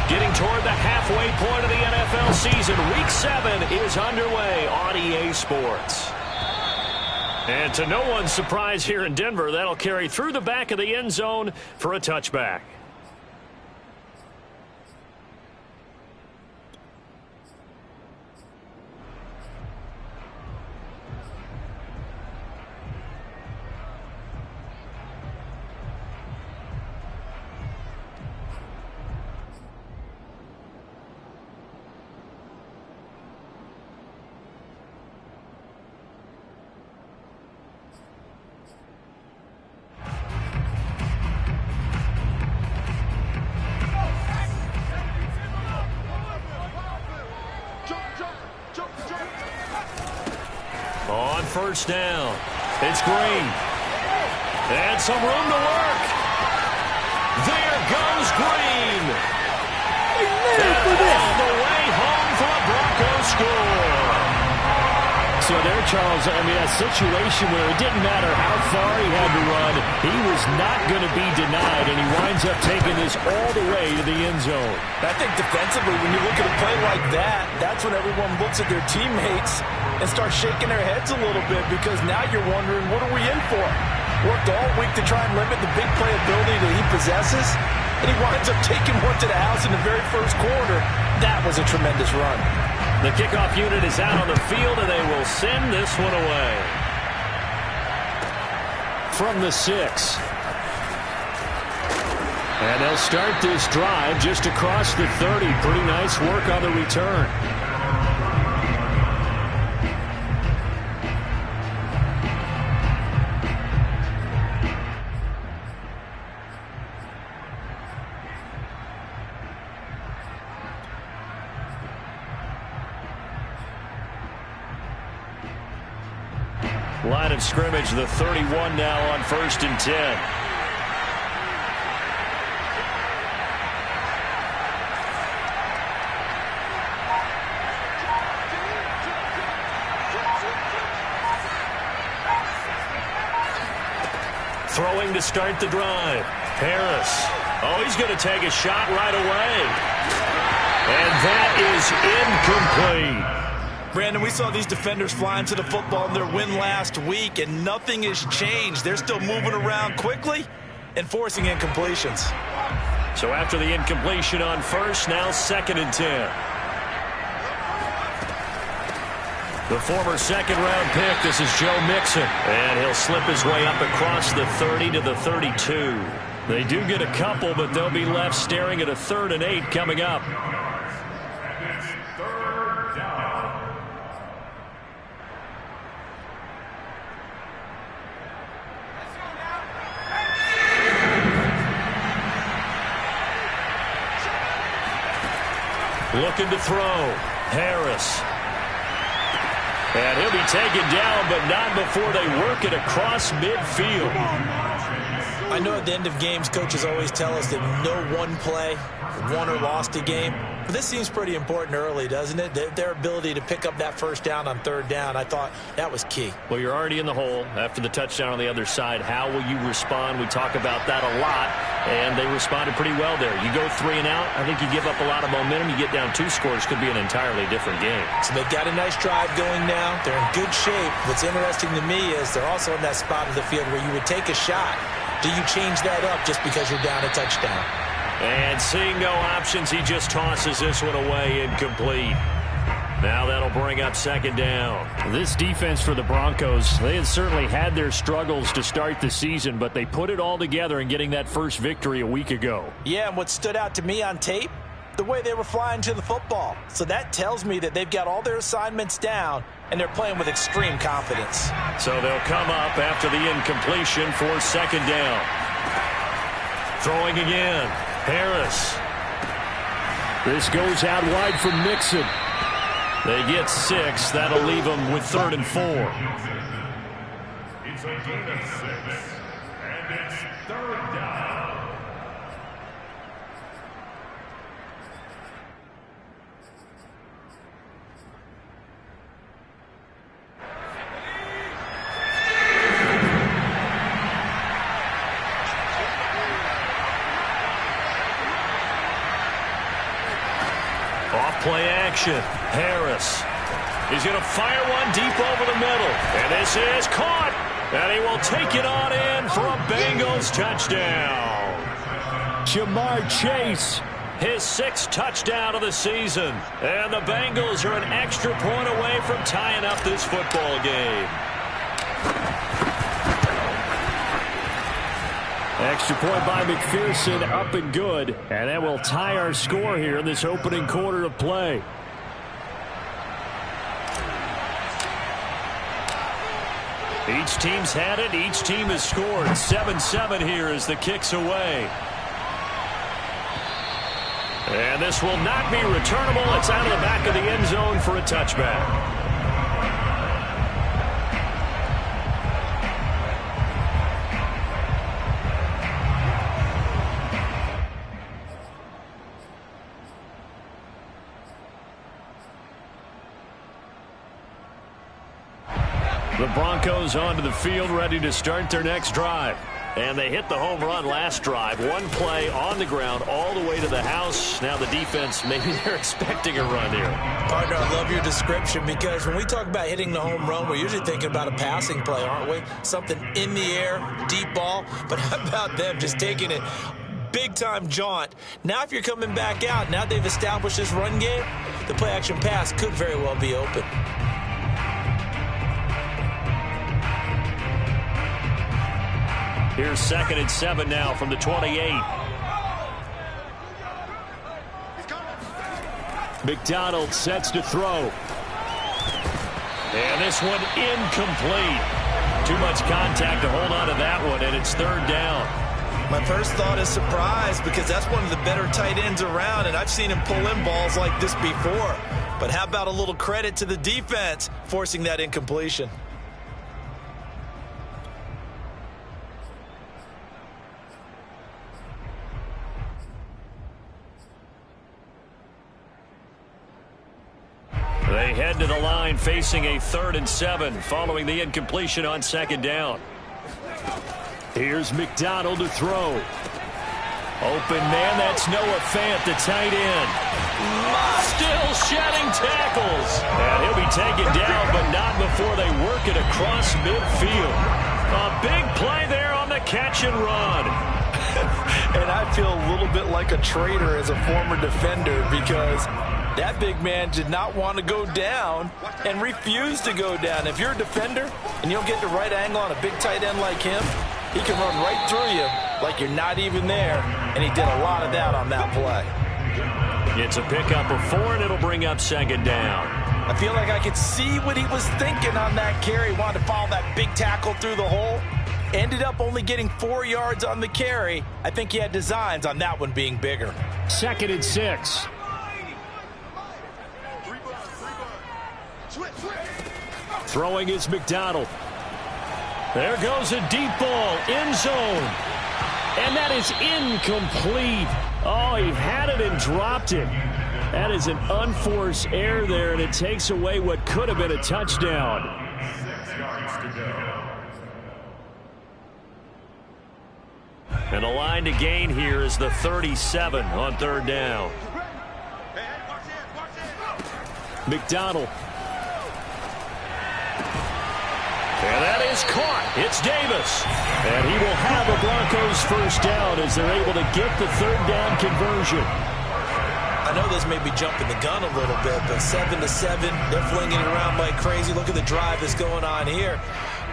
Getting toward the halfway point of the NFL season. Week 7 is underway on EA Sports. And to no one's surprise here in Denver, that'll carry through the back of the end zone for a touchback. On first down, it's Green. And some room to work. There goes Green. All the way home for a Broncos score. So there, Charles, I mean, a situation where it didn't matter how far he had to run, he was not going to be denied, and he winds up taking this all the way to the end zone. I think defensively, when you look at a play like that, that's when everyone looks at their teammates and starts shaking their heads a little bit, because now you're wondering, what are we in for? Worked all week to try and limit the big play ability that he possesses, and he winds up taking one to the house in the very first quarter. That was a tremendous run. The kickoff unit is out on the field, and they will send this one away. From the 6. And they'll start this drive just across the 30. Pretty nice work on the return. Line of scrimmage, the 31 now on 1st and 10. Throwing to start the drive. Harris. Oh, he's going to take a shot right away. And that is incomplete. Brandon, we saw these defenders flying to the football in their win last week, and nothing has changed. They're still moving around quickly and forcing incompletions. So after the incompletion on first, now 2nd and 10. The former second-round pick, this is Joe Mixon. And he'll slip his way up across the 30 to the 32. They do get a couple, but they'll be left staring at a 3rd and 8 coming up. Looking to throw. Harris. And he'll be taken down, but not before they work it across midfield. I know at the end of games, coaches always tell us that no one play won or lost a game. But this seems pretty important early, doesn't it? Their ability to pick up that first down on 3rd down, I thought that was key. Well, you're already in the hole after the touchdown on the other side. How will you respond? We talk about that a lot, and they responded pretty well there. You go 3 and out, I think you give up a lot of momentum. You get down 2 scores, could be an entirely different game. So they've got a nice drive going now. They're in good shape. What's interesting to me is they're also in that spot of the field where you would take a shot. Do you change that up just because you're down a touchdown? And seeing no options, he just tosses this one away, incomplete. Now that'll bring up 2nd down. This defense for the Broncos, they had certainly had their struggles to start the season, but they put it all together in getting that first victory a week ago. Yeah, and what stood out to me on tape, the way they were flying to the football. So that tells me that they've got all their assignments down, and they're playing with extreme confidence. So they'll come up after the incompletion for 2nd down. Throwing again. Harris. This goes out wide for Mixon. They get 6. That'll leave them with 3rd and 4. It's a gain of 6, and it's 3rd down. Play action. Harris. He's going to fire one deep over the middle. And this is caught. And he will take it on in for a Bengals touchdown. Jamar Chase. His 6th touchdown of the season. And the Bengals are an extra point away from tying up this football game. Extra point by McPherson, up and good. And that will tie our score here in this opening quarter of play. Each team's had it. Each team has scored. 7-7 here as the kick's away. And this will not be returnable. It's out of the back of the end zone for a touchback. The Broncos onto the field, ready to start their next drive. And they hit the home run last drive. One play on the ground all the way to the house. Now the defense, maybe they're expecting a run here. Partner, I love your description because when we talk about hitting the home run, we're usually thinking about a passing play, aren't we? Something in the air, deep ball. But how about them just taking it big-time jaunt? Now if you're coming back out, now they've established this run game, the play-action pass could very well be open. Here's 2nd and 7 now from the 28. McDonald sets to throw. And this one incomplete. Too much contact to hold on to that one, and it's 3rd down. My first thought is surprise because that's one of the better tight ends around, and I've seen him pull in balls like this before. But how about a little credit to the defense forcing that incompletion? They head to the line facing a 3rd and 7 following the incompletion on 2nd down. Here's McDonald to throw. Open man, that's Noah Fant, the tight end. Still shedding tackles. And he'll be taken down, but not before they work it across midfield. A big play there on the catch and run. And I feel a little bit like a traitor as a former defender because that big man did not want to go down and refused to go down. If you're a defender and you don't get the right angle on a big tight end like him, he can run right through you like you're not even there, and he did a lot of that on that play. It's a pickup of 4, and it'll bring up 2nd down. I feel like I could see what he was thinking on that carry. He wanted to follow that big tackle through the hole. Ended up only getting 4 yards on the carry. I think he had designs on that one being bigger. 2nd and 6. Throwing is McDonald. There goes a deep ball, end zone. And that is incomplete. Oh, he had it and dropped it. That is an unforced error there, and it takes away what could have been a touchdown. 6 yards to go. And the line to gain here is the 37 on 3rd down. McDonald. And that is caught. It's Davis. And he will have a Broncos first down as they're able to get the 3rd down conversion. I know this may be jumping the gun a little bit, but 7-7, they're flinging it around like crazy. Look at the drive that's going on here.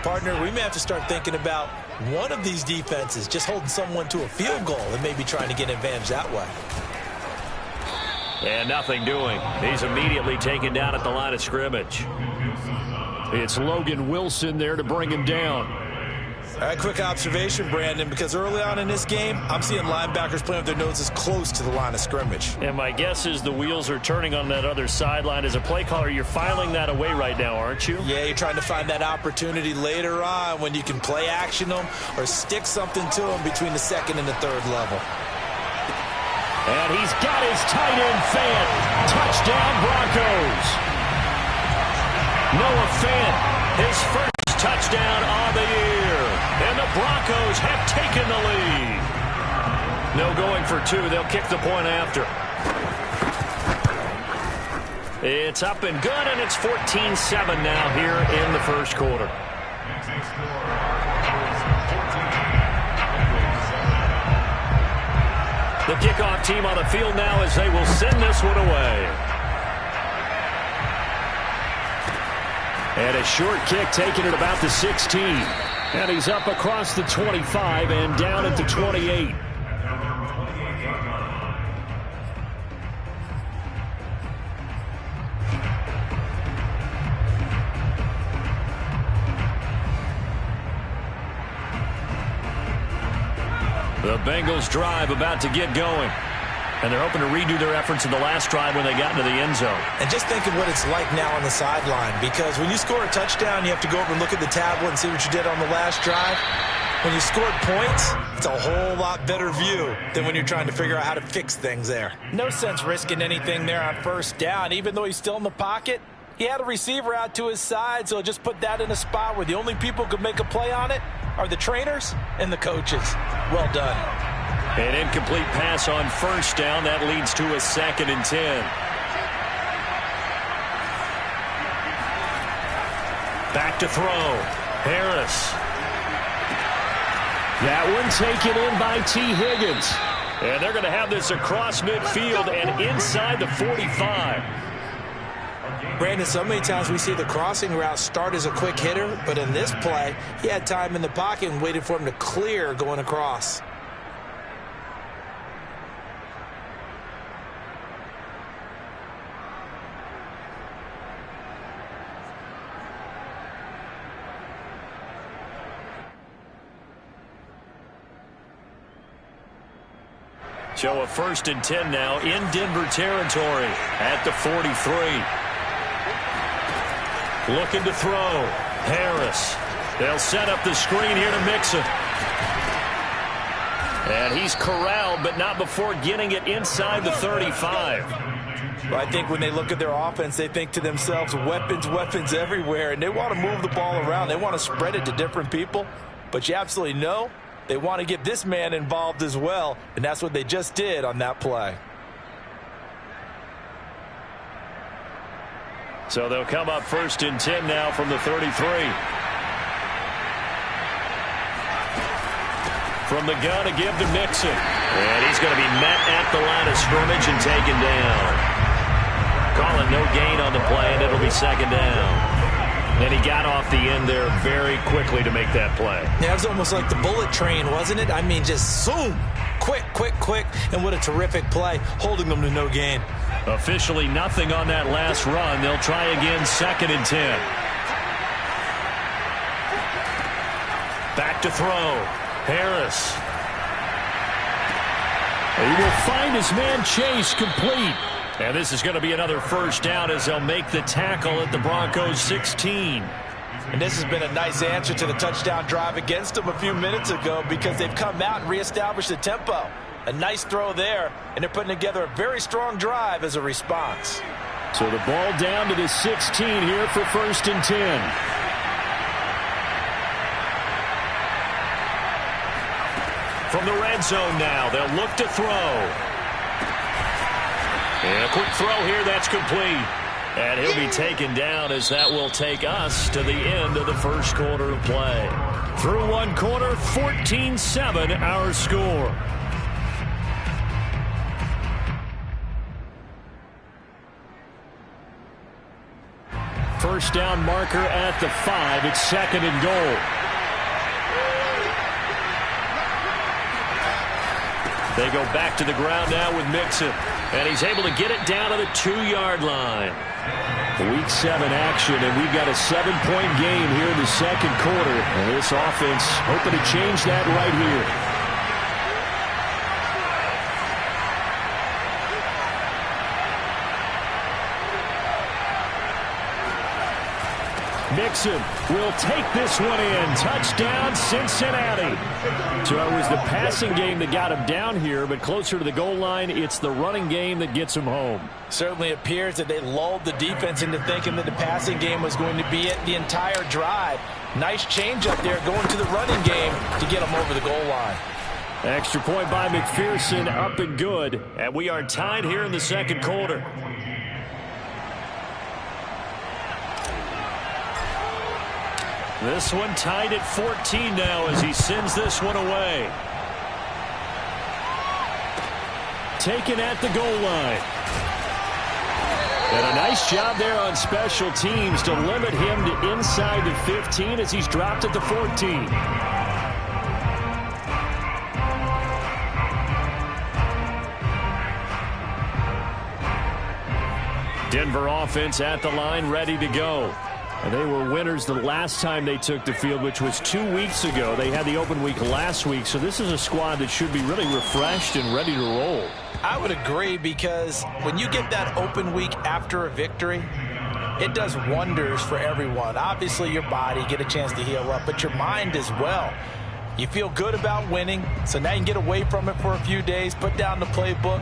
Partner, we may have to start thinking about one of these defenses just holding someone to a field goal and maybe trying to get an advantage that way. And nothing doing. He's immediately taken down at the line of scrimmage. It's Logan Wilson there to bring him down. All right, quick observation, Brandon, because early on in this game, I'm seeing linebackers playing with their noses close to the line of scrimmage. And my guess is the wheels are turning on that other sideline. As a play caller, you're filing that away right now, aren't you? Yeah, you're trying to find that opportunity later on when you can play action them or stick something to them between the 2nd and the 3rd level. And he's got his tight end Fant. Touchdown, Broncos. Noah Fant, his first touchdown on the year. And the Broncos have taken the lead. No going for 2. They'll kick the point after. It's up and good, and it's 14-7 now here in the first quarter. The kickoff team on the field now as they will send this one away. And a short kick taken at about the 16. And he's up across the 25 and down at the 28. The Bengals drive about to get going. And they're hoping to redo their efforts in the last drive when they got into the end zone. And just think of what it's like now on the sideline, because when you score a touchdown, you have to go over and look at the tablet and see what you did on the last drive. When you scored points, it's a whole lot better view than when you're trying to figure out how to fix things there. No sense risking anything there on first down. Even though he's still in the pocket, he had a receiver out to his side, so just put that in a spot where the only people who could make a play on it are the trainers and the coaches. Well done. An incomplete pass on first down. That leads to a 2nd and 10. Back to throw. Harris. That one taken in by T. Higgins. And they're going to have this across midfield and inside the 45. Brandon, so many times we see the crossing route start as a quick hitter, but in this play, he had time in the pocket and waited for him to clear going across. So a 1st and 10 now in Denver territory at the 43. Looking to throw. Harris. They'll set up the screen here to Mixon. And he's corralled, but not before getting it inside the 35. Well, I think when they look at their offense, they think to themselves, weapons, weapons everywhere, and they want to move the ball around. They want to spread it to different people, but you absolutely know they want to get this man involved as well, and that's what they just did on that play. So they'll come up 1st and 10 now from the 33. From the gun to give to Mixon. And he's going to be met at the line of scrimmage and taken down. Calling no gain on the play, and it'll be 2nd down. And he got off the end there very quickly to make that play. Yeah, it was almost like the bullet train, wasn't it? I mean, just zoom. Quick, quick, quick. And what a terrific play, holding them to no gain. Officially nothing on that last run. They'll try again, 2nd and 10. Back to throw. Harris. He will find his man Chase complete. And this is going to be another 1st down as they'll make the tackle at the Broncos 16. And this has been a nice answer to the touchdown drive against them a few minutes ago, because they've come out and reestablished the tempo. A nice throw there, and they're putting together a very strong drive as a response. So the ball down to the 16 here for 1st and 10. From the red zone now, they'll look to throw. And a quick throw here, that's complete. And he'll be taken down as that will take us to the end of the first quarter of play. Through one quarter, 14-7 our score. First down marker at the 5. It's 2nd and goal. They go back to the ground now with Mixon. And he's able to get it down to the 2-yard line. Week 7 action, and we've got a 7-point game here in the second quarter. And this offense hoping to change that right here. Mixon will take this one in. Touchdown, Cincinnati. So it was the passing game that got him down here, but closer to the goal line, it's the running game that gets him home. Certainly appears that they lulled the defense into thinking that the passing game was going to be it the entire drive. Nice change up there going to the running game to get him over the goal line. Extra point by McPherson, up and good. And we are tied here in the second quarter. This one tied at 14 now as he sends this one away. Taken at the goal line. And a nice job there on special teams to limit him to inside the 15 as he's dropped at the 14. Denver offense at the line, ready to go. And they were winners the last time they took the field, which was 2 weeks ago. They had the open week last week, so this is a squad that should be really refreshed and ready to roll. I would agree, because when you get that open week after a victory, it does wonders for everyone. Obviously, your body, get a chance to heal up, but your mind as well. You feel good about winning, so now you can get away from it for a few days, put down the playbook,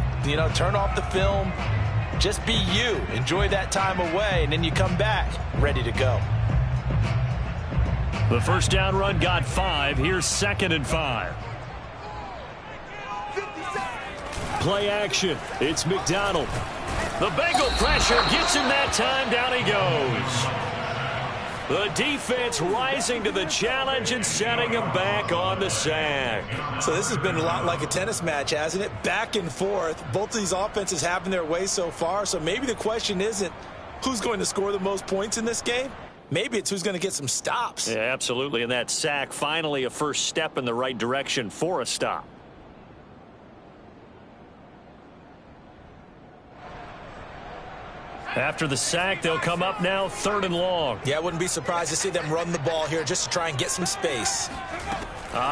turn off the film. Just be you. Enjoy that time away, and then you come back ready to go. The first down run got 5. Here's 2nd and 5. Play action. It's McDonald. The Bengal pressure gets him that time. Down he goes. The defense rising to the challenge and setting him back on the sack. So this has been a lot like a tennis match, hasn't it? Back and forth. Both of these offenses having their way so far. So maybe the question isn't who's going to score the most points in this game. Maybe it's who's going to get some stops. Yeah, absolutely. And that sack, finally a first step in the right direction for a stop. After the sack, they'll come up now 3rd and long. Yeah, I wouldn't be surprised to see them run the ball here just to try and get some space.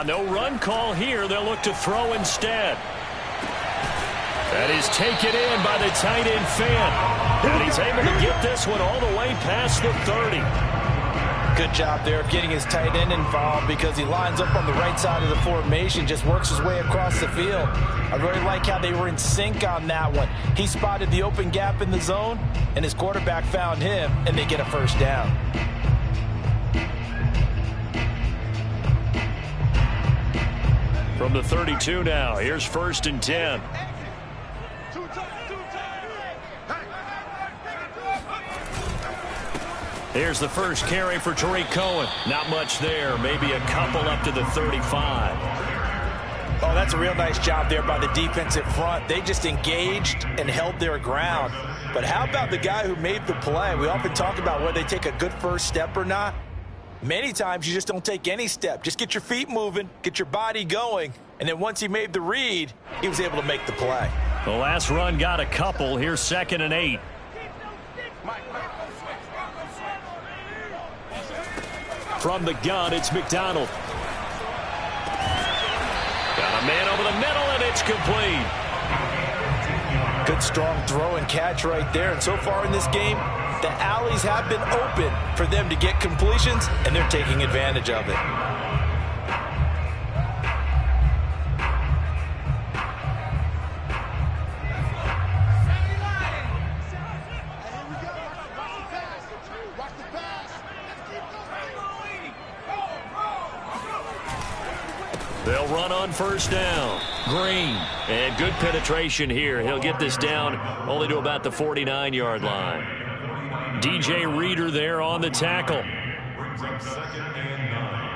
No run call here. They'll look to throw instead. That is taken in by the tight end fan. And he's able to get this one all the way past the 30. Good job there of getting his tight end involved, because he lines up on the right side of the formation, just works his way across the field. I really like how they were in sync on that one. He spotted the open gap in the zone, and his quarterback found him, and they get a first down. From the 32 now, here's 1st and 10. Here's the first carry for Tariq Cohen. Not much there. Maybe a couple up to the 35. Oh, that's a real nice job there by the defensive front. They just engaged and held their ground. But how about the guy who made the play? We often talk about whether they take a good first step or not. Many times you just don't take any step. Just get your feet moving, get your body going, and then once he made the read, he was able to make the play. The last run got a couple. Here's 2nd and 8. From the gun, it's McDonald. Got a man over the middle, and it's complete. Good strong throw and catch right there. And so far in this game, the alleys have been open for them to get completions, and they're taking advantage of it. They'll run on first down. Green. And good penetration here. He'll get this down only to about the 49-yard line. DJ Reader there on the tackle. Brings up 2nd and 9.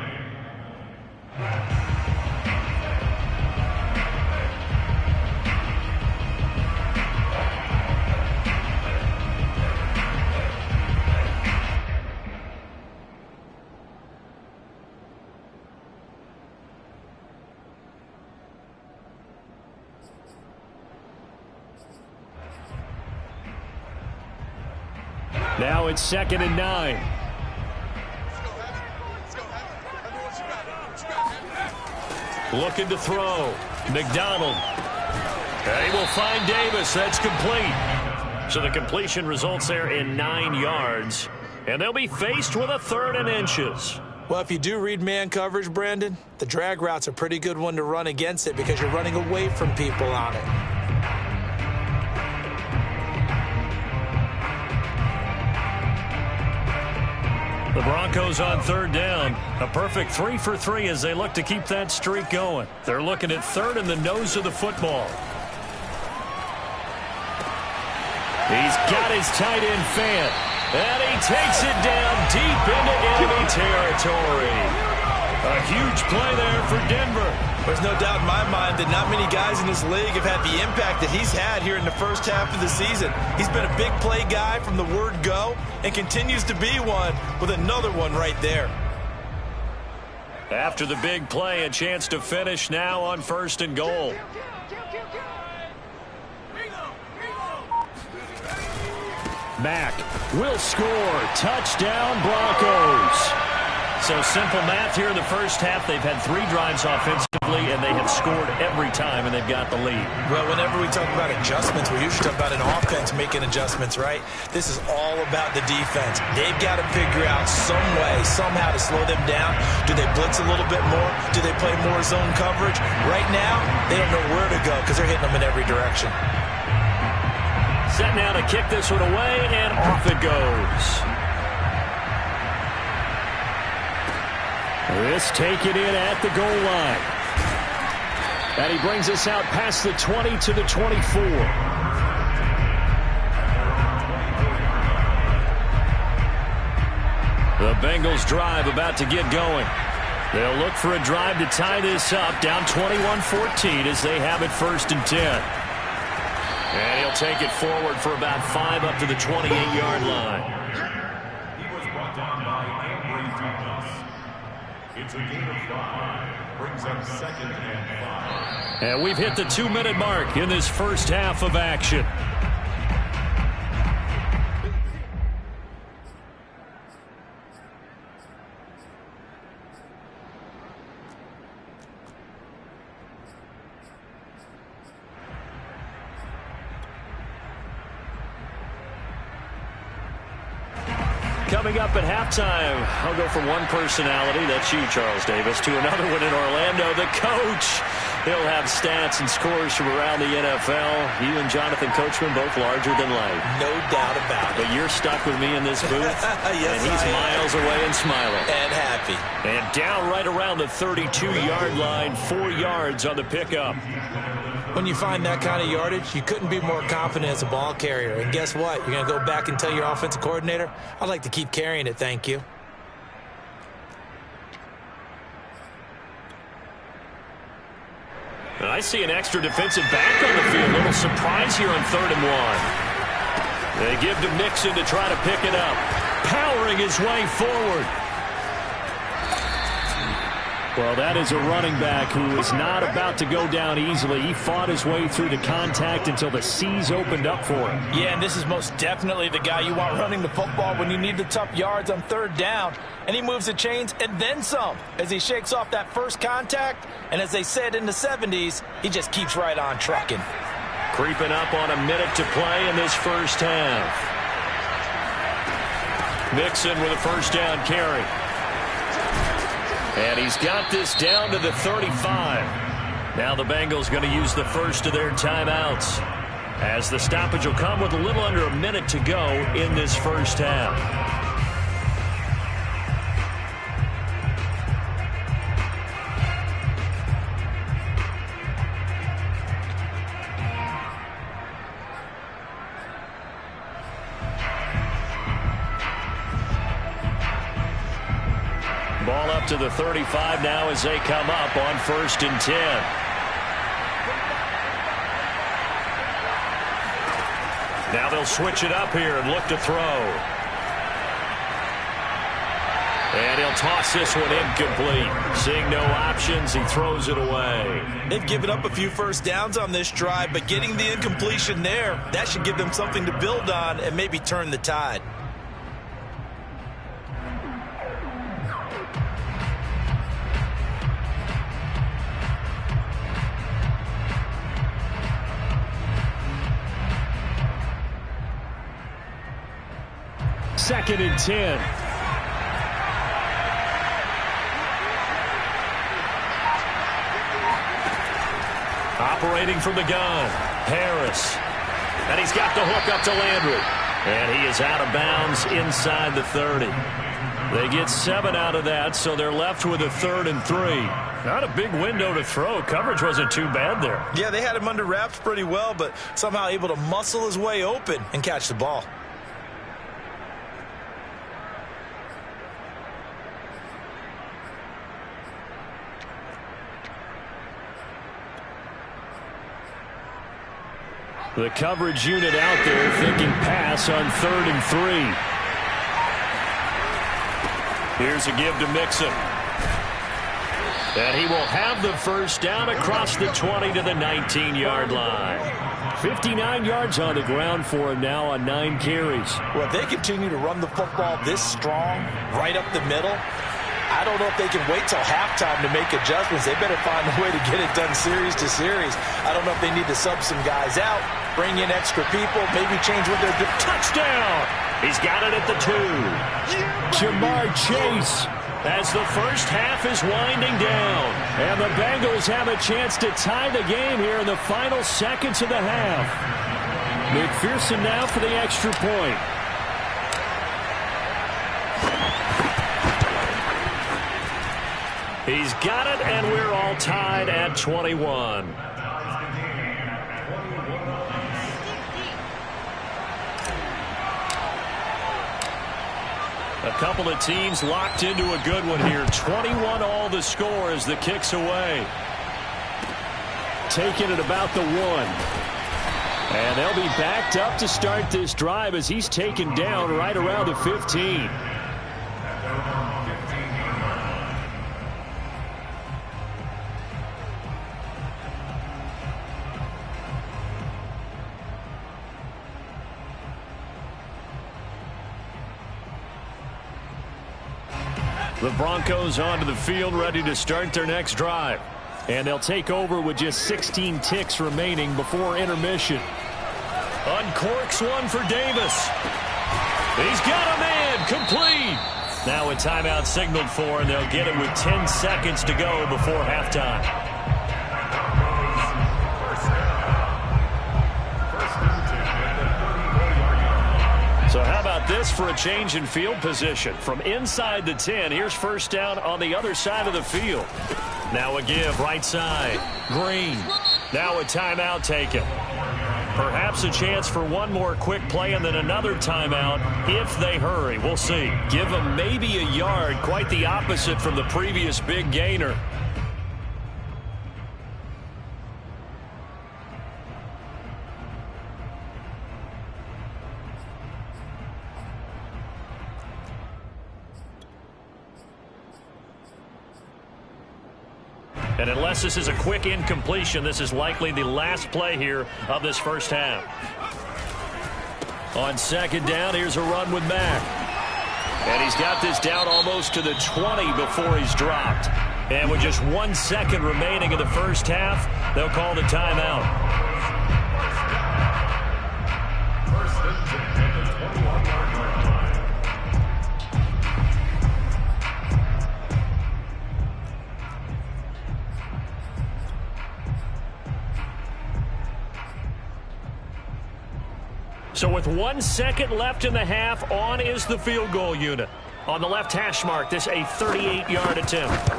Now it's 2nd and 9. Looking to throw. McDonald. And he will find Davis. That's complete. So the completion results there in 9 yards. And they'll be faced with a 3rd and inches. Well, if you do read man coverage, Brandon, the drag route's a pretty good one to run against it because you're running away from people on it. The Broncos on 3rd down. A perfect 3 for 3 as they look to keep that streak going. They're looking at 3rd in the nose of the football. He's got his tight end fan. And he takes it down deep into enemy territory. A huge play there for Denver. There's no doubt in my mind that not many guys in this league have had the impact that he's had here in the first half of the season. He's been a big play guy from the word go and continues to be one with another one right there. After the big play, a chance to finish now on 1st and goal. Mack will score. Touchdown, Broncos. So simple math here in the first half. They've had 3 drives offensively, and they have scored every time, and they've got the lead. Well, whenever we talk about adjustments, we usually talk about an offense making adjustments, right? This is all about the defense. They've got to figure out some way, somehow to slow them down. Do they blitz a little bit more? Do they play more zone coverage? Right now, they don't know where to go because they're hitting them in every direction. Set now to kick this one away, and off it goes. This taken in at the goal line. And he brings us out past the 20 to the 24. The Bengals drive about to get going. They'll look for a drive to tie this up, down 21-14 as they have it 1st and 10. And he'll take it forward for about 5 up to the 28-yard line. It's a gain of 5. Brings up 2nd and 5. And we've hit the 2-minute mark in this first half of action. Coming up at halftime, I'll go from one personality, that's you, Charles Davis, to another one in Orlando, the coach. He'll have stats and scores from around the NFL. You and Jonathan Coachman both larger than life. No doubt about it. But you're stuck with me in this booth, yes, and he's miles away and smiling. And happy. And down right around the 32-yard line, 4 yards on the pickup. When you find that kind of yardage, you couldn't be more confident as a ball carrier. And guess what? You're going to go back and tell your offensive coordinator, I'd like to keep carrying it, thank you. And I see an extra defensive back on the field. A little surprise here on 3rd and 1. They give to Mixon to try to pick it up. Powering his way forward. Well, that is a running back who is not about to go down easily. He fought his way through the contact until the seas opened up for him. Yeah, and this is most definitely the guy you want running the football when you need the tough yards on 3rd down. And he moves the chains and then some as he shakes off that first contact. And as they said in the 70s, he just keeps right on trucking. Creeping up on a minute to play in this first half. Mixon with a first down carry. And he's got this down to the 35. Now the Bengals going to use the first of their timeouts, as the stoppage will come with a little under a minute to go in this first half. Ball up to the 35 now as they come up on 1st and 10. Now they'll switch it up here and look to throw. And he'll toss this one incomplete. Seeing no options, he throws it away. They've given up a few first downs on this drive, but getting the incompletion there, that should give them something to build on and maybe turn the tide. Second and 10. Operating from the gun, Harris. And he's got the hook up to Landry. And he is out of bounds inside the 30. They get 7 out of that, so they're left with a 3rd and 3. Not a big window to throw. Coverage wasn't too bad there. Yeah, they had him under wraps pretty well, but somehow able to muscle his way open and catch the ball. The coverage unit out there thinking pass on 3rd and 3. Here's a give to Mixon. And he will have the first down across the 20 to the 19-yard line. 59 yards on the ground for him now on 9 carries. Well, if they continue to run the football this strong, right up the middle, I don't know if they can wait till halftime to make adjustments. They better find a way to get it done series to series. I don't know if they need to sub some guys out, bring in extra people, maybe change what they're doing. Touchdown! He's got it at the 2. Jamar Chase. As the first half is winding down. And the Bengals have a chance to tie the game here in the final seconds of the half. McPherson now for the extra point. He's got it, and we're all tied at 21. A couple of teams locked into a good one here. 21 all the score as the kick's away. Taking it about the 1. And they'll be backed up to start this drive as he's taken down right around the 15. The Broncos onto the field, ready to start their next drive. And they'll take over with just 16 ticks remaining before intermission. Uncorks one for Davis. He's got a man, complete. Now a timeout signaled for, and they'll get it with 10 seconds to go before halftime. So how about this for a change in field position? From inside the 10, here's first down on the other side of the field. Now a give right side. Green. Now a timeout taken. Perhaps a chance for one more quick play and then another timeout if they hurry. We'll see. Give them maybe a yard, quite the opposite from the previous big gainer. And unless this is a quick incompletion, this is likely the last play here of this first half. On second down, here's a run with Mack. And he's got this down almost to the 20 before he's dropped. And with just 1 second remaining in the first half, they'll call the timeout. So with 1 second left in the half, on is the field goal unit. On the left hash mark, this a 38-yard attempt.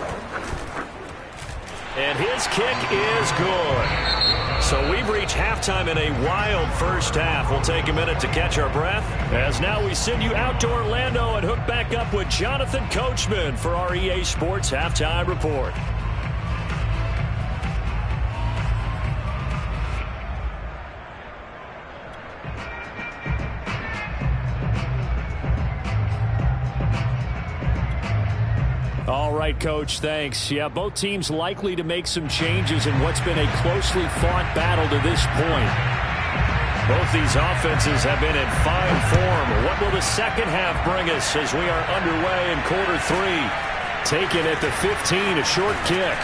And his kick is good. So we've reached halftime in a wild first half. We'll take a minute to catch our breath, as now we send you out to Orlando and hook back up with Jonathan Coachman for our EA Sports Halftime Report. All right, Coach, thanks. Yeah, both teams likely to make some changes in what's been a closely fought battle to this point. Both these offenses have been in fine form. What will the second half bring us as we are underway in quarter 3? Taken at the 15, a short kick.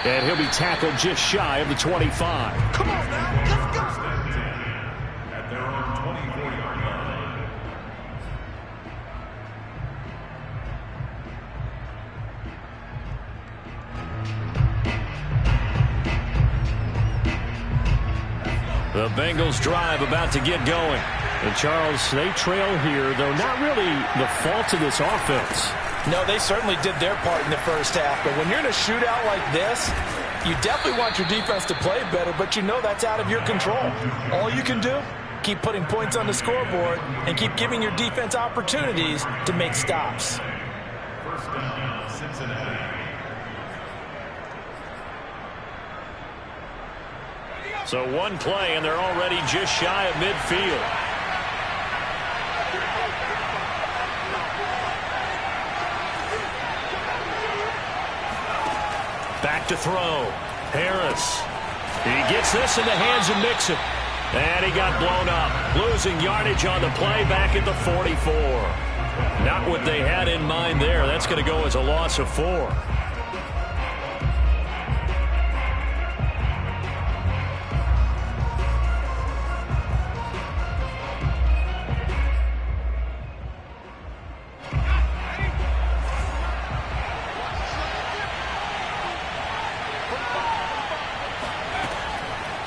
And he'll be tackled just shy of the 25. Come on now, let's go. At their own 24-yard line. The Bengals drive about to get going. And Charles, they trail here, though not really the fault of this offense. No, they certainly did their part in the first half. But when you're in a shootout like this, you definitely want your defense to play better, but you know that's out of your control. All you can do, keep putting points on the scoreboard and keep giving your defense opportunities to make stops. First down, Cincinnati. So one play, and they're already just shy of midfield. Back to throw. Harris. He gets this in the hands of Mixon. And he got blown up. Losing yardage on the play back at the 44. Not what they had in mind there. That's going to go as a loss of 4.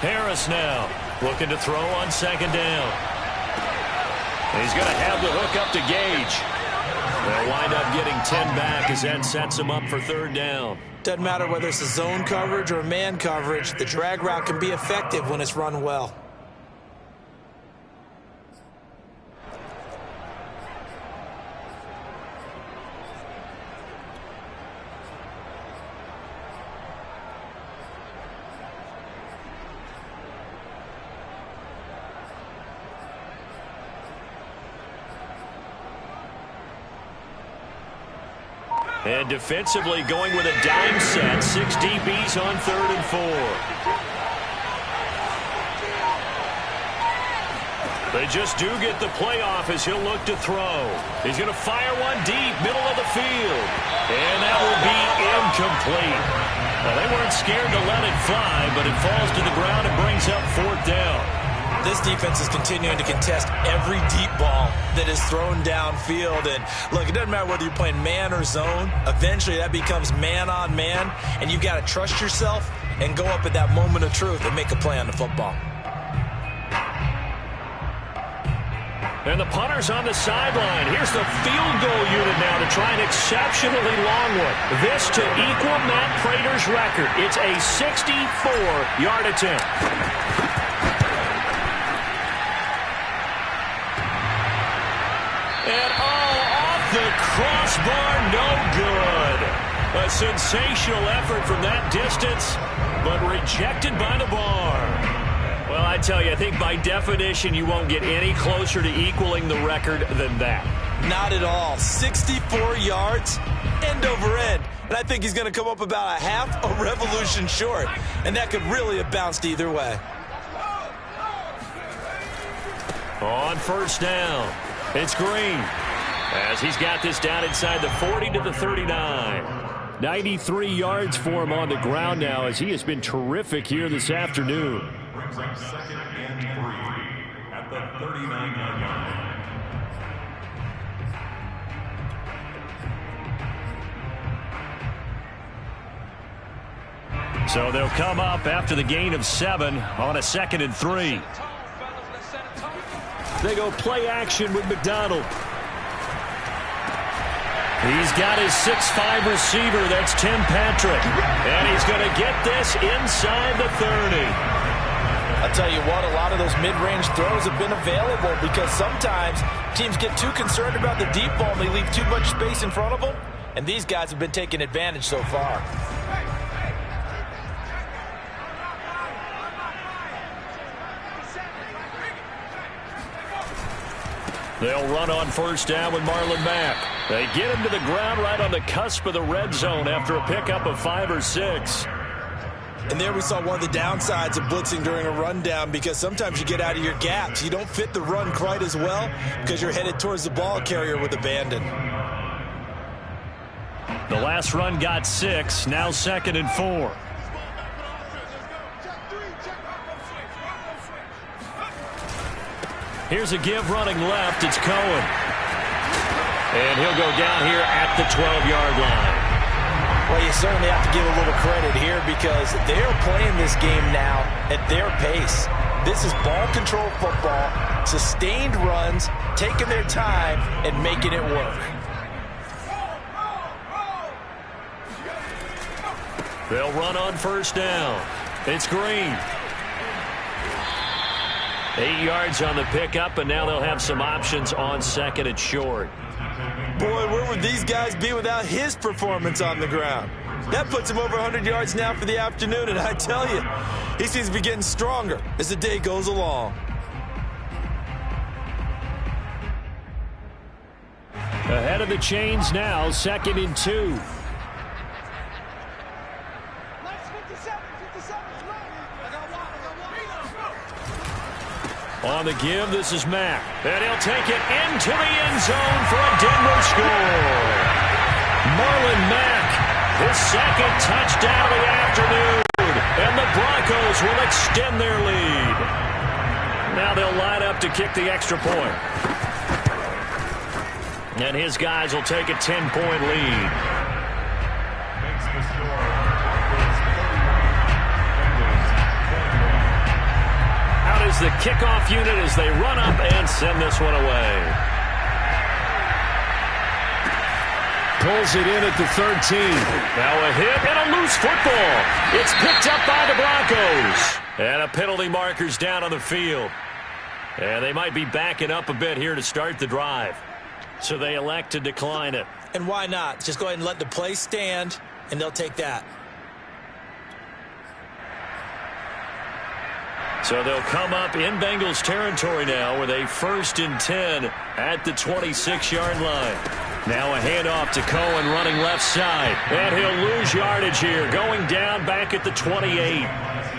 Harris now looking to throw on second down. He's going to have the hook up to Gage. They'll wind up getting 10 back as that sets him up for third down. Doesn't matter whether it's a zone coverage or a man coverage. The drag route can be effective when it's run well. And defensively going with a dime set. 6 DBs on 3rd and 4. They just do get the playoff as he'll look to throw. He's going to fire one deep, middle of the field. And that will be incomplete. Well, they weren't scared to let it fly, but it falls to the ground and brings up 4th down. This defense is continuing to contest every deep ball that is thrown downfield. And look, it doesn't matter whether you're playing man or zone. Eventually, that becomes man on man. And you've got to trust yourself and go up at that moment of truth and make a play on the football. And the punter's on the sideline. Here's the field goal unit now to try an exceptionally long one. This to equal Matt Prater's record. It's a 64-yard attempt. And off the crossbar, no good. A sensational effort from that distance, but rejected by the bar. Well, I tell you, I think by definition you won't get any closer to equaling the record than that. Not at all. 64 yards, end over end. And I think he's going to come up about a half a revolution short. And that could really have bounced either way. On first down, it's Green. As he's got this down inside the 40 to the 39. 93 yards for him on the ground now as he has been terrific here this afternoon. Brings up 2nd and 3 at the 39-yard line. So they'll come up after the gain of 7 on a 2nd and 3. They go play action with McDonald. He's got his 6'5 receiver. That's Tim Patrick. And he's going to get this inside the 30. I'll tell you what, a lot of those mid-range throws have been available because sometimes teams get too concerned about the deep ball and they leave too much space in front of them. And these guys have been taking advantage so far. They'll run on first down with Marlon Mack. They get him to the ground right on the cusp of the red zone after a pickup of 5 or 6. And there we saw one of the downsides of blitzing during a rundown because sometimes you get out of your gaps. You don't fit the run quite as well because you're headed towards the ball carrier with abandon. The last run got 6, now 2nd and 4. Here's a give running left. It's Cohen. And he'll go down here at the 12-yard line. Well, you certainly have to give a little credit here because they're playing this game now at their pace. This is ball control football, sustained runs, taking their time and making it work. They'll run on first down. It's Green. 8 yards on the pickup, and now they'll have some options on 2nd and short. Boy, where would these guys be without his performance on the ground? That puts him over 100 yards now for the afternoon, and I tell you, he seems to be getting stronger as the day goes along. Ahead of the chains now, 2nd and 2. On the give, this is Mack. And he'll take it into the end zone for a Denver score. Marlon Mack, his 2nd touchdown of the afternoon. And the Broncos will extend their lead. Now they'll line up to kick the extra point. And his guys will take a 10-point lead. Makes the score. Out is the kickoff unit as they run up and send this one away. Pulls it in at the 13. Now a hit and a loose football. It's picked up by the Broncos. And a penalty marker's down on the field. And they might be backing up a bit here to start the drive. So they elect to decline it. And why not? Just go ahead and let the play stand, and they'll take that. So they'll come up in Bengals territory now with a 1st and 10 at the 26-yard line. Now a handoff to Cohen running left side. And he'll lose yardage here, going down back at the 28.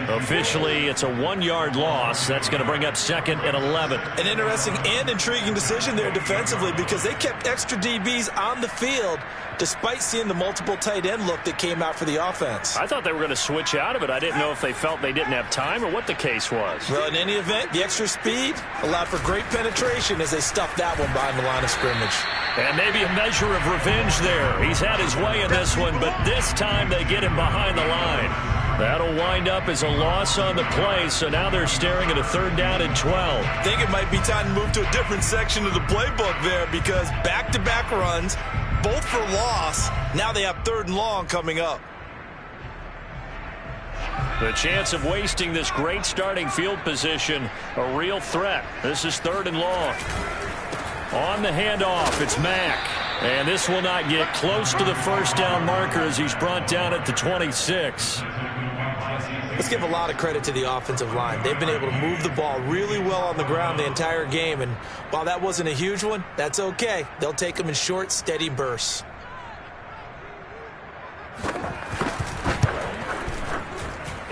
Officially, it's a 1-yard loss. That's going to bring up 2nd and 11. An interesting and intriguing decision there defensively because they kept extra DBs on the field despite seeing the multiple tight end look that came out for the offense. I thought they were going to switch out of it. I didn't know if they felt they didn't have time or what the case was. Well, in any event, the extra speed allowed for great penetration as they stuffed that one behind the line of scrimmage. And maybe a measure of revenge there. He's had his way in this one, but this time they get him behind the line. That'll wind up as a loss on the play, so now they're staring at a 3rd down and 12. I think it might be time to move to a different section of the playbook there because back-to-back runs, both for loss. Now they have 3rd and long coming up. The chance of wasting this great starting field position, a real threat. This is 3rd and long. On the handoff, it's Mack. And this will not get close to the 1st down marker as he's brought down at the 26. Let's give a lot of credit to the offensive line. They've been able to move the ball really well on the ground the entire game. And while that wasn't a huge one, that's okay. They'll take them in short, steady bursts.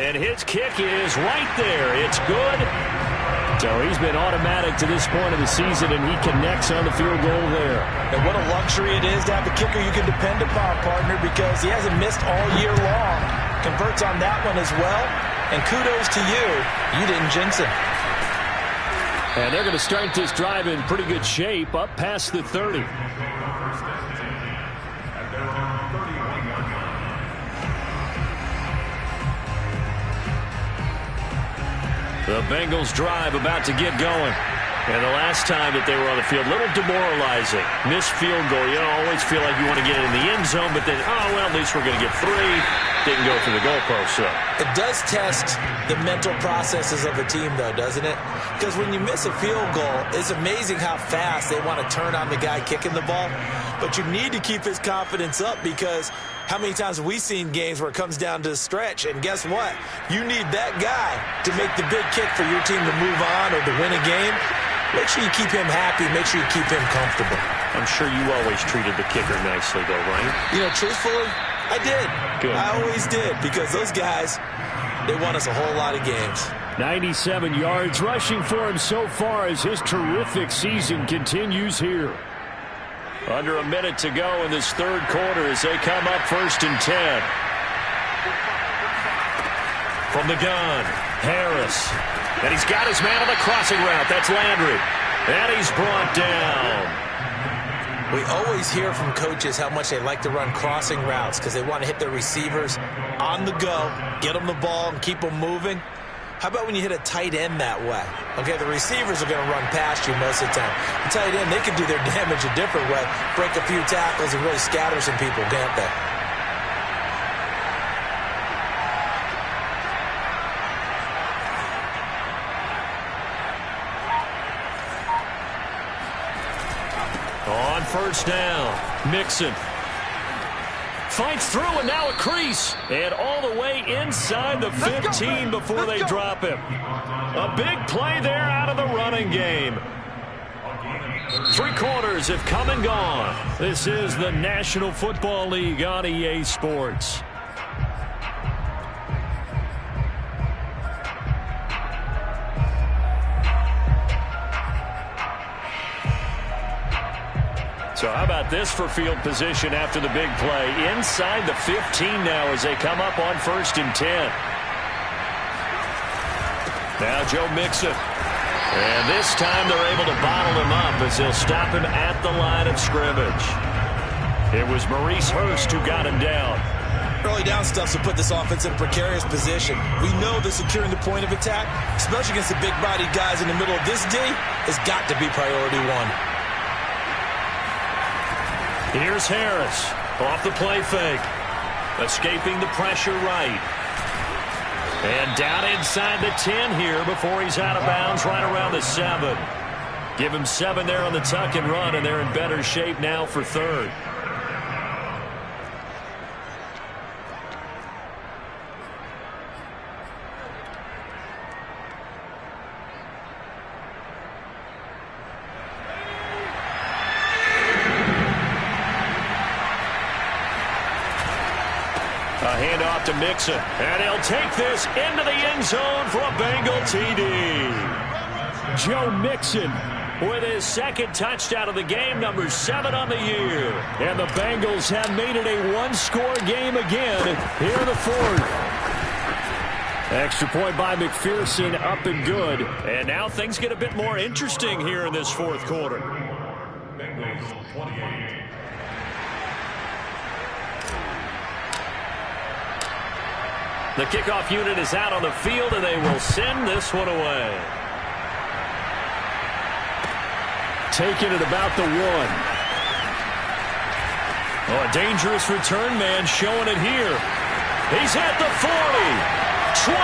And his kick is right there. It's good. So he's been automatic to this point of the season, and he connects on the field goal there. And what a luxury it is to have a kicker you can depend upon, partner, because he hasn't missed all year long. Converts on that one as well. And kudos to you. You didn't jinx him. And they're going to start this drive in pretty good shape up past the 30. The Bengals drive about to get going. And the last time that they were on the field, a little demoralizing. Missed field goal. You don't always feel like you want to get it in the end zone, but then, oh, well, at least we're going to get 3. Didn't go through the goalpost, so. It does test the mental processes of a team, though, doesn't it? Because when you miss a field goal, it's amazing how fast they want to turn on the guy kicking the ball. But you need to keep his confidence up because how many times have we seen games where it comes down to a stretch? And guess what? You need that guy to make the big kick for your team to move on or to win a game. Make sure you keep him happy. Make sure you keep him comfortable. I'm sure you always treated the kicker nicely, though, right? You know, truthfully, I did. Good. I always did because those guys, they won us a whole lot of games. 97 yards rushing for him so far as his terrific season continues here. Under a minute to go in this 3rd quarter as they come up 1st and 10. From the gun, Harris. And he's got his man on the crossing route. That's Landry. And he's brought down. We always hear from coaches how much they like to run crossing routes because they want to hit their receivers on the go, get them the ball, and keep them moving. How about when you hit a tight end that way? Okay, the receivers are going to run past you most of the time. The tight end, they can do their damage a different way, break a few tackles and really scatter some people, can't they? On 1st down, Mixon. Fights through, and now a crease. And all the way inside the 15 before they drop him. A big play there out of the running game. 3 quarters have come and gone. This is the National Football League on EA Sports. So how about this for field position after the big play? Inside the 15 now as they come up on 1st and 10. Now Joe Mixon. And this time they're able to bottle him up as they'll stop him at the line of scrimmage. It was Maurice Hurst who got him down. Early down stuff to put this offense in a precarious position. We know that securing the point of attack, especially against the big-bodied guys in the middle of this D, has got to be priority 1. Here's Harris off the play fake. Escaping the pressure right. And down inside the 10 here before he's out of bounds right around the 7. Give him 7 there on the tuck and run, and they're in better shape now for 3rd. A handoff to Mixon, and he'll take this into the end zone for a Bengal TD. Joe Mixon with his 2nd touchdown of the game, number 7 on the year. And the Bengals have made it a 1-score game again here in the 4th. Extra point by McPherson, up and good. And now things get a bit more interesting here in this 4th quarter. Bengals 28. The kickoff unit is out on the field, and they will send this one away. Taking it about the 1. Oh, a dangerous return man showing it here. He's at the 40, 20,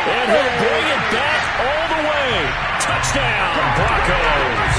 and he'll bring it back all the way. Touchdown, Broncos.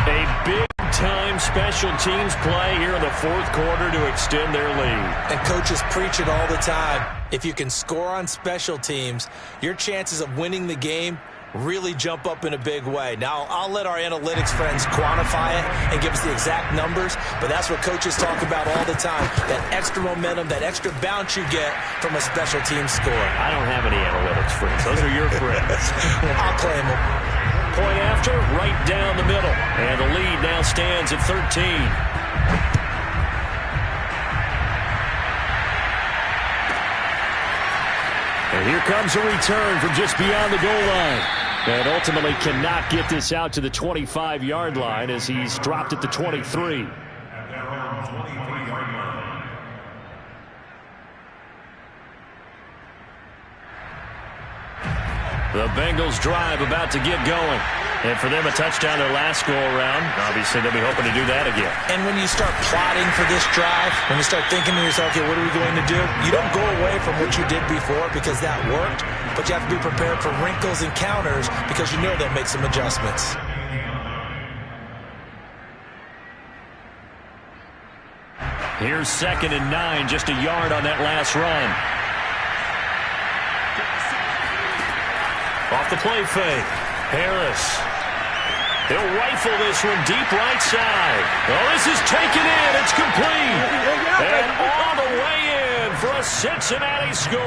A big-time special teams play here in the 4th quarter to extend their lead. And coaches preach it all the time. If you can score on special teams, your chances of winning the game really jump up in a big way. Now, I'll let our analytics friends quantify it and give us the exact numbers, but that's what coaches talk about all the time, that extra momentum, that extra bounce you get from a special team score. I don't have any analytics friends. Those are your friends. I'll claim them. Point after, right down the middle. And the lead now stands at 13. And here comes a return from just beyond the goal line. And ultimately cannot get this out to the 25-yard line as he's dropped at the 23. The Bengals drive about to get going. And for them, a touchdown their last go-around. Obviously, they'll be hoping to do that again. And when you start plotting for this drive, when you start thinking to yourself, okay, what are we going to do? You don't go away from what you did before because that worked, but you have to be prepared for wrinkles and counters because you know they'll make some adjustments. Here's 2nd and 9, just a yard on that last run. Off the play fake, Harris. He'll rifle this one deep right side. Oh, this is taken in. It's complete. And all the way in for a Cincinnati score.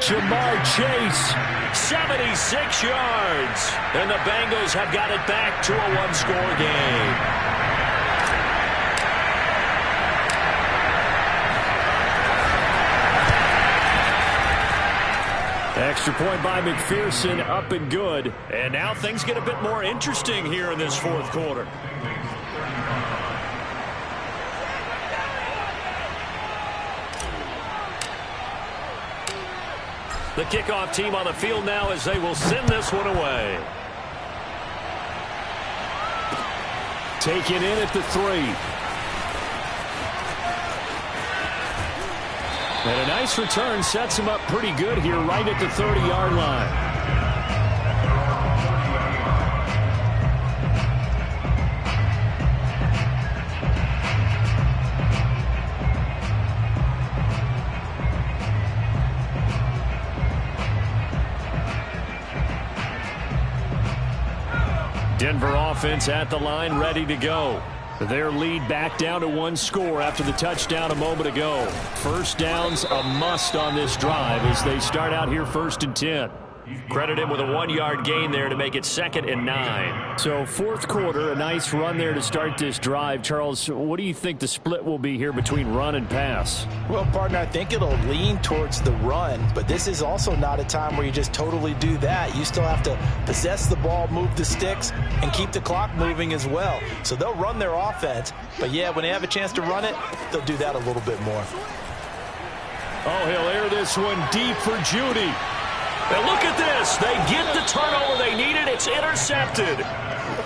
Jamar Chase, 76 yards. And the Bengals have got it back to a 1-score game. Extra point by McPherson, up and good. And now things get a bit more interesting here in this 4th quarter. The kickoff team on the field now as they will send this one away. Taken in at the 3. And a nice return sets him up pretty good here right at the 30-yard line. Denver offense at the line, ready to go. Their lead back down to 1 score after the touchdown a moment ago. First down's a must on this drive as they start out here 1st and 10. Credit him with a 1-yard gain there to make it 2nd and 9. So 4th quarter, a nice run there to start this drive. Charles, what do you think the split will be here between run and pass? Well, partner, I think it'll lean towards the run, but this is also not a time where you just totally do that. You still have to possess the ball, move the sticks, and keep the clock moving as well. So they'll run their offense, but yeah, when they have a chance to run it, they'll do that a little bit more. Oh, he'll air this one deep for Judy. And look at this. They get the turnover they needed. It's intercepted.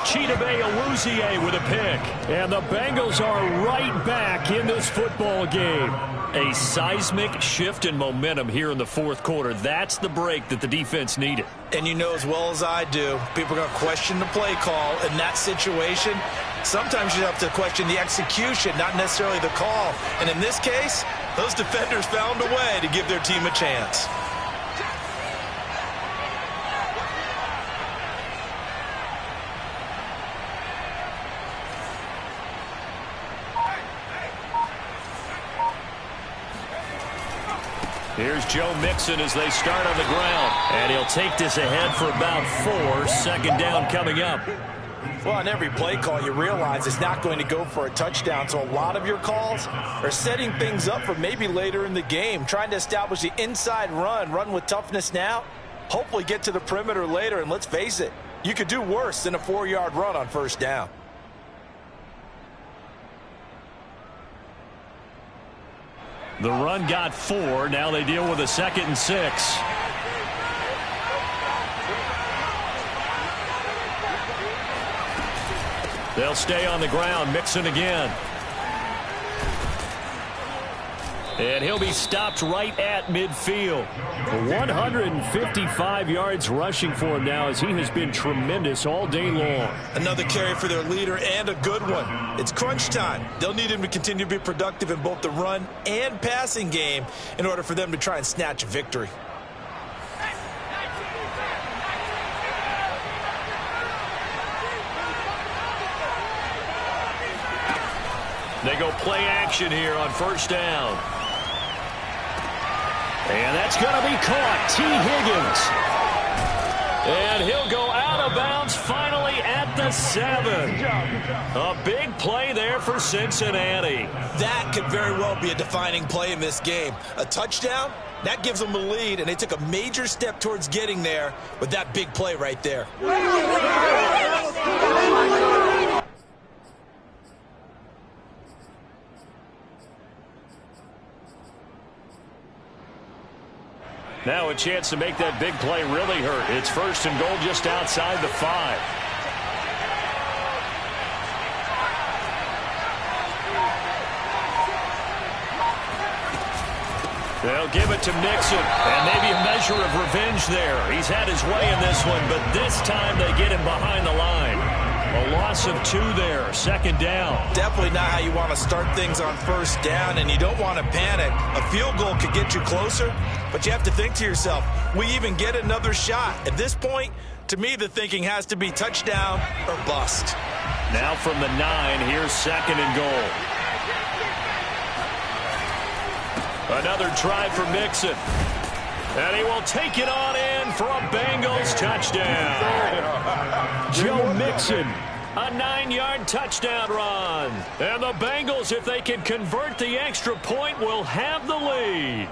Chidobe Awuzie with a pick. And the Bengals are right back in this football game. A seismic shift in momentum here in the 4th quarter. That's the break that the defense needed. And you know as well as I do, people are going to question the play call in that situation. Sometimes you have to question the execution, not necessarily the call. And in this case, those defenders found a way to give their team a chance. Here's Joe Mixon as they start on the ground. And he'll take this ahead for about 4. 2nd down coming up. Well, on every play call, you realize it's not going to go for a touchdown. So a lot of your calls are setting things up for maybe later in the game, trying to establish the inside run with toughness now, hopefully get to the perimeter later. And let's face it, you could do worse than a 4-yard run on 1st down. The run got 4. Now they deal with a 2nd and 6. They'll stay on the ground. Mixon again. And he'll be stopped right at midfield. 155 yards rushing for him now as he has been tremendous all day long. Another carry for their leader and a good one. It's crunch time. They'll need him to continue to be productive in both the run and passing game in order for them to try and snatch a victory. They go play action here on 1st down. And that's going to be caught. T. Higgins. And he'll go out of bounds finally at the 7. A big play there for Cincinnati. That could very well be a defining play in this game. A touchdown, that gives them the lead, and they took a major step towards getting there with that big play right there. Now a chance to make that big play really hurt. It's 1st and goal just outside the 5. They'll give it to Mixon, and maybe a measure of revenge there. He's had his way in this one, but this time they get him behind the line. A loss of 2 there, 2nd down. Definitely not how you want to start things on 1st down, and you don't want to panic. A field goal could get you closer, but you have to think to yourself, we even get another shot. At this point, to me, the thinking has to be touchdown or bust. Now from the 9, here's 2nd and goal. Another try for Mixon. And he will take it on in for a Bengals touchdown. Joe Mixon, a 9-yard touchdown run. And the Bengals, if they can convert the extra point, will have the lead.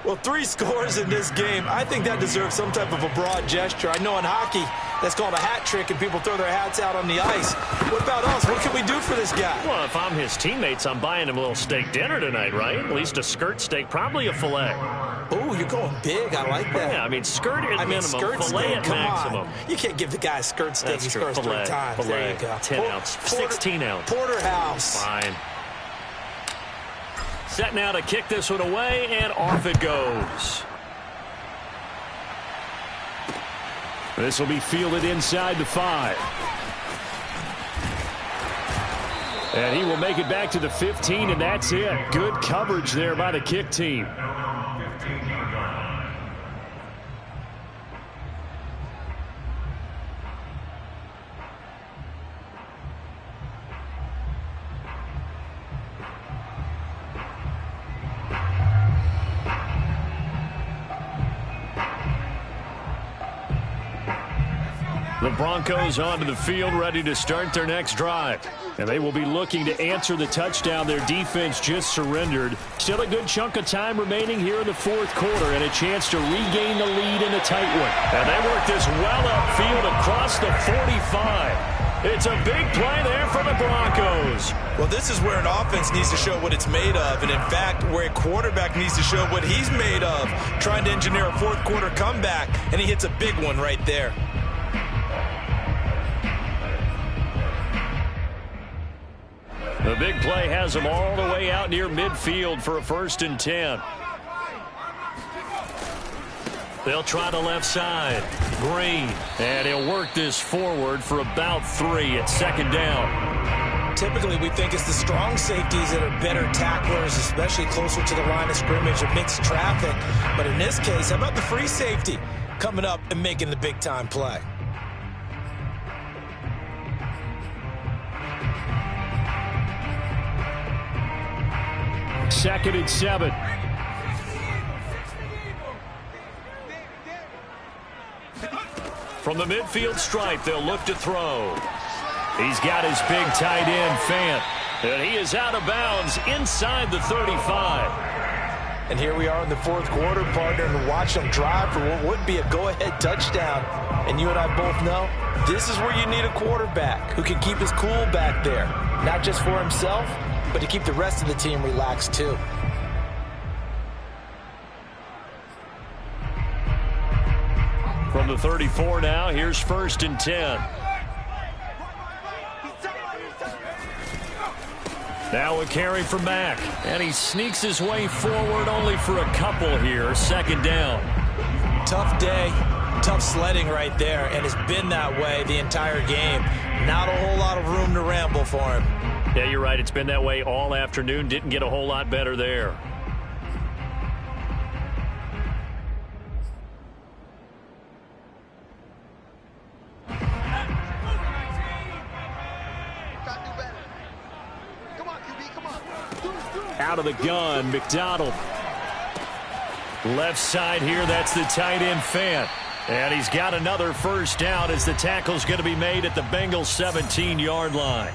Well, 3 scores in this game. I think that deserves some type of a broad gesture. I know in hockey, that's called a hat trick, and people throw their hats out on the ice. What about us? What can we do for this guy? Well, if I'm his teammates, I'm buying him a little steak dinner tonight, right? At least a skirt steak, probably a filet. Oh, you're going big. I like that. Yeah, I mean, skirt at minimum, skirt filet steak, at come maximum. On. You can't give the guy a skirt steak. That's He true. scores Filet, 3 times. filet, There you go. 10 ounce, 16 ounce. Porterhouse. Fine. Set now to kick this one away, and off it goes. This will be fielded inside the 5. And he will make it back to the 15, and that's it. Good coverage there by the kick team. The Broncos onto the field, ready to start their next drive. And they will be looking to answer the touchdown their defense just surrendered. Still a good chunk of time remaining here in the fourth quarter and a chance to regain the lead in a tight one. And they work this well upfield across the 45. It's a big play there for the Broncos. Well, this is where an offense needs to show what it's made of. And, in fact, where a quarterback needs to show what he's made of. Trying to engineer a fourth quarter comeback, and he hits a big one right there. The big play has him all the way out near midfield for a 1st and 10. They'll try the left side. Green. And he'll work this forward for about 3 at 2nd down. Typically, we think it's the strong safeties that are better tacklers, especially closer to the line of scrimmage or mixed traffic. But in this case, how about the free safety coming up and making the big-time play? Second and 7. From the midfield stripe, they'll look to throw. He's got his big tight end, Fant. And he is out of bounds inside the 35. And here we are in the fourth quarter, partner, and watch them drive for what would be a go-ahead touchdown. And you and I both know this is where you need a quarterback who can keep his cool back there. Not just for himself, but to keep the rest of the team relaxed too. From the 34 now, here's 1st and 10. Now a carry for Mack, and he sneaks his way forward only for a couple here. 2nd down. Tough day, tough sledding right there, and it's been that way the entire game. Not a whole lot of room to ramble for him. Yeah, you're right. It's been that way all afternoon. Didn't get a whole lot better there. Out of the gun, McDonald. Left side here, that's the tight end, Fant. And he's got another 1st down as the tackle's going to be made at the Bengals' 17-yard line.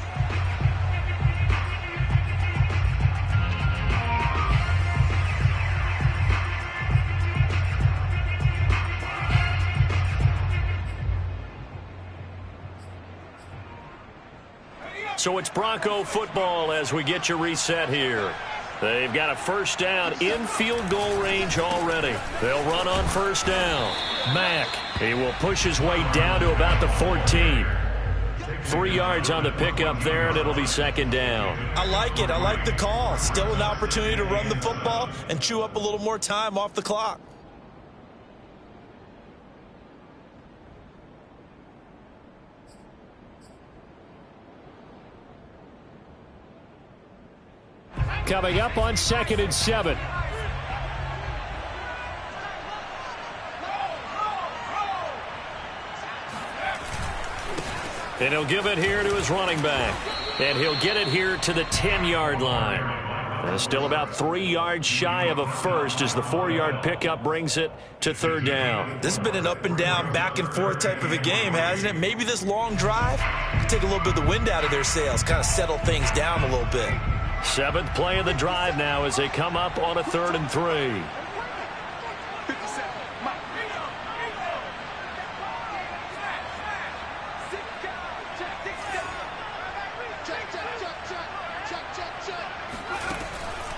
So it's Bronco football as we get you reset here. They've got a 1st down in field goal range already. They'll run on 1st down. Mack, he will push his way down to about the 14. 3 yards on the pickup there, and it'll be 2nd down. I like it. I like the call. Still an opportunity to run the football and chew up a little more time off the clock. Coming up on 2nd and 7. And he'll give it here to his running back. And he'll get it here to the 10-yard line. And still about 3 yards shy of a first as the 4-yard pickup brings it to 3rd down. This has been an up and down, back and forth type of a game, hasn't it? Maybe this long drive could take a little bit of the wind out of their sails, kind of settle things down a little bit. 7th play of the drive now as they come up on a 3rd and 3.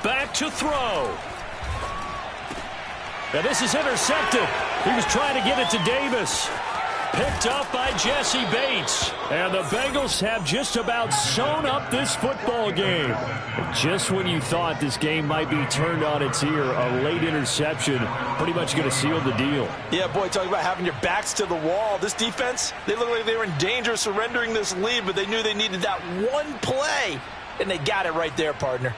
Back to throw. And this is intercepted. He was trying to get it to Davis. Picked up by Jesse Bates. And the Bengals have just about sewn up this football game. Just when you thought this game might be turned on its ear, a late interception pretty much going to seal the deal. Yeah, boy, talking about having your backs to the wall. This defense, they look like they were in danger of surrendering this lead, but they knew they needed that one play, and they got it right there, partner.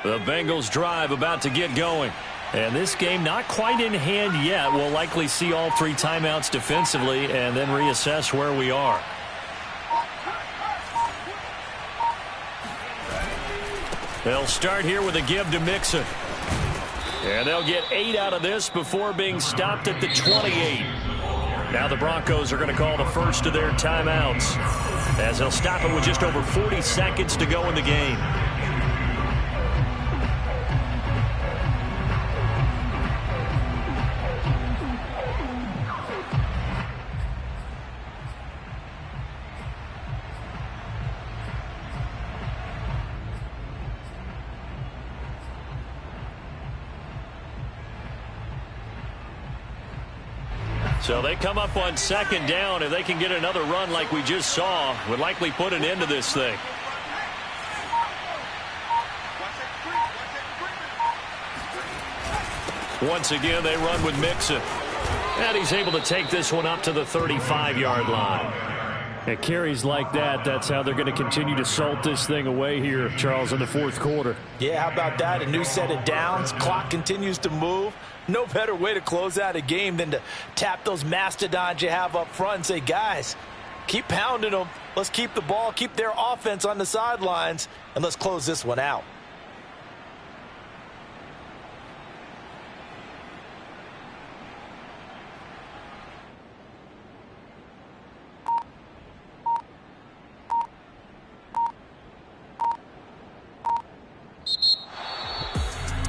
The Bengals drive about to get going. And this game not quite in hand yet. We'll likely see all 3 timeouts defensively and then reassess where we are. They'll start here with a give to Mixon. And they'll get 8 out of this before being stopped at the 28. Now the Broncos are going to call the first of their timeouts, as they'll stop it with just over 40 seconds to go in the game. So they come up on second down. If they can get another run like we just saw, would likely put an end to this thing. Once again, they run with Mixon. And he's able to take this one up to the 35-yard line. At carries like that, that's how they're going to continue to salt this thing away here, Charles, in the fourth quarter. Yeah, how about that? A new set of downs. Clock continues to move. No better way to close out a game than to tap those mastodons you have up front and say, guys, keep pounding them. Let's keep the ball, keep their offense on the sidelines, and let's close this one out.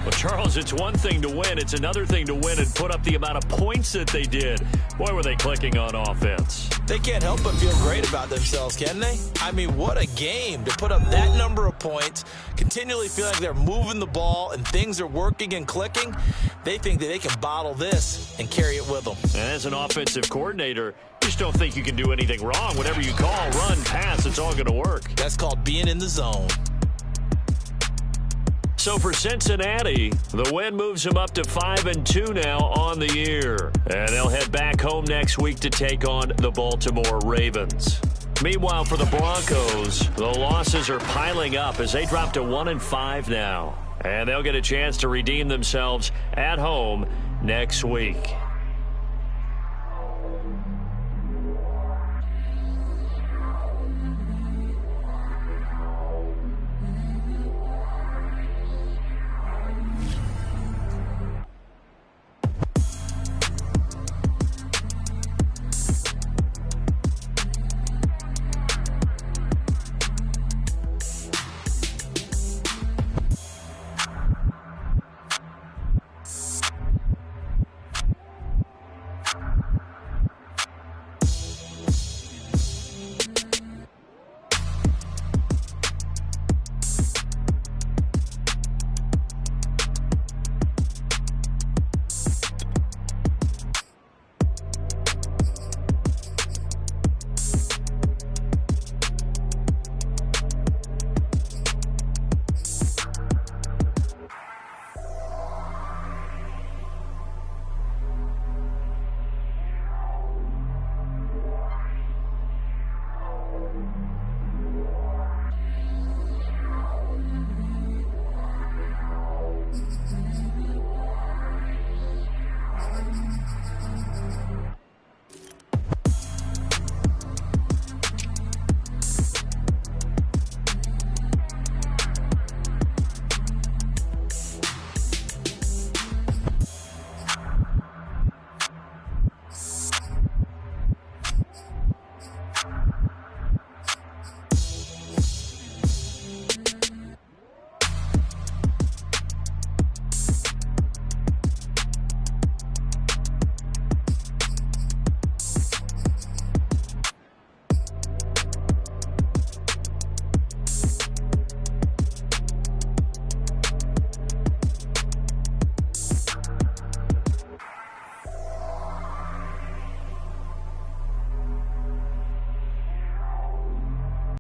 Well, Charles, it's one thing to win. It's another thing to win and put up the amount of points that they did. Boy, were they clicking on offense. They can't help but feel great about themselves, can they? I mean, what a game to put up that number of points, continually feeling like they're moving the ball and things are working and clicking. They think that they can bottle this and carry it with them. And as an offensive coordinator, you just don't think you can do anything wrong. Whatever you call, run, pass, it's all going to work. That's called being in the zone. So for Cincinnati, the win moves them up to 5-2 now on the year. And they'll head back home next week to take on the Baltimore Ravens. Meanwhile, for the Broncos, the losses are piling up as they drop to 1-5 now. And they'll get a chance to redeem themselves at home next week.